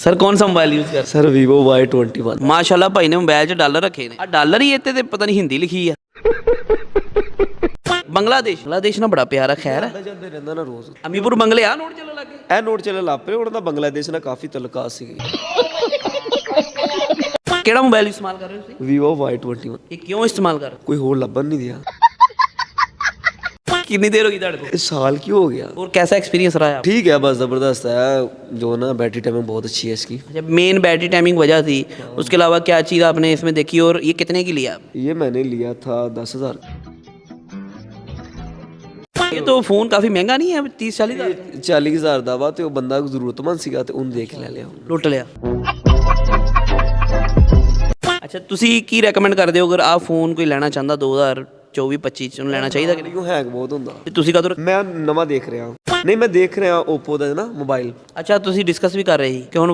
Sir ਕੌਣ ਸਾ mobile use ਕਰ? Sir Vivo Y21। ਮਾਸ਼ਾਅੱਲਾ ਭਾਈ ਨੇ ਮੋਬਾਈਲ 'ਚ ਡਾਲਰ ਰੱਖੇ ਨੇ। ਆ ਡਾਲਰ ਹੀ ਇੱਥੇ ਤੇ ਪਤਾ ਨਹੀਂ ਹਿੰਦੀ ਲਿਖੀ ਆ। ਬੰਗਲਾਦੇਸ਼ ਨਾਲ ਬੜਾ ਪਿਆਰਾ ਖੈਰ ਹੈ। ਜਾਂਦੇ ਰਹਿੰਦਾ ਨਾ ਰੋਜ਼। ਅਮੀਪੁਰ ਬੰਗਲੇ ਆ ਨੋਟ ਚੱਲਣ ਲੱਗੇ। ਇਹ ਨੋਟ ਚੱਲਣ ਲੱਗ ਪਏ, ਉਹਨਾਂ ਦਾ ਬੰਗਲਾਦੇਸ਼ ਨਾਲ ਕਾਫੀ ਤਲੁਕਾਤ ਸੀਗੀ। ਕਿਹੜਾ ਮੋਬਾਈਲ ਇਸਤੇਮਾਲ ਕਰ ਰਹੇ ਹੋ ਤੁਸੀਂ? Vivo Y21। ਇਹ ਕਿਉਂ ਇਸਤੇਮਾਲ ਕਰ ਰਹੇ ਕੋਈ ਹੋਰ ਲੱਭਣ ਨਹੀਂ ਦਿਆ। ਹੋ? कितनी देर होगी तेरे को? इस साल क्यों हो गया? और कैसा एक्सपीरियंस रहा है आपका? ठीक है, बस ज़बरदस्त है। जो ना बैटरी टाइमिंग बहुत अच्छी है इसकी। जब मेन बैटरी टाइमिंग वजह थी, उसके अलावा क्या चीज़ आपने इसमें देखी और ये कितने की लिया? ये मैंने लिया था 10,000। ये तो फ़ोन काफ़ी महंगा नहीं है, 30-40 हज़ार 40,000 ਦਾ ਵਾ ਤੇ ਉਹ ਬੰਦਾ ਜ਼ਰੂਰਤਮੰਦ ਸੀਗਾ ਤੇ ਉਹਨੂੰ ਦੇਖ ਲੈ ਲਿਆ। ਲੁੱਟ ਲਿਆ। ਅੱਛਾ, ਤੁਸੀਂ ਕੀ ਰეკਮੈਂਡ ਕਰਦੇ ਹੋ ਅਗਰ ਆਹ ਫੋਨ ਕੋਈ ਲੈਣਾ ਚਾਹੁੰਦਾ 2024-25 ਚ ਉਹਨੂੰ ਲੈਣਾ ਚਾਹੀਦਾ ਕਿ ਨਹੀਂ? ਉਹ ਹੈਂਗ ਬਹੁਤ ਹੁੰਦਾ। ਤੇ ਤੁਸੀਂ ਕਦੋਂ? ਮੈਂ ਨਵਾਂ ਦੇਖ ਰਿਹਾ। ਨਹੀਂ, ਮੈਂ ਦੇਖ ਰਿਹਾ Oppo ਦਾ ਨਾ ਮੋਬਾਈਲ। ਅੱਛਾ, ਤੁਸੀਂ ਡਿਸਕਸ ਵੀ ਕਰ ਰਹੇ ਸੀ ਕਿ ਹੁਣ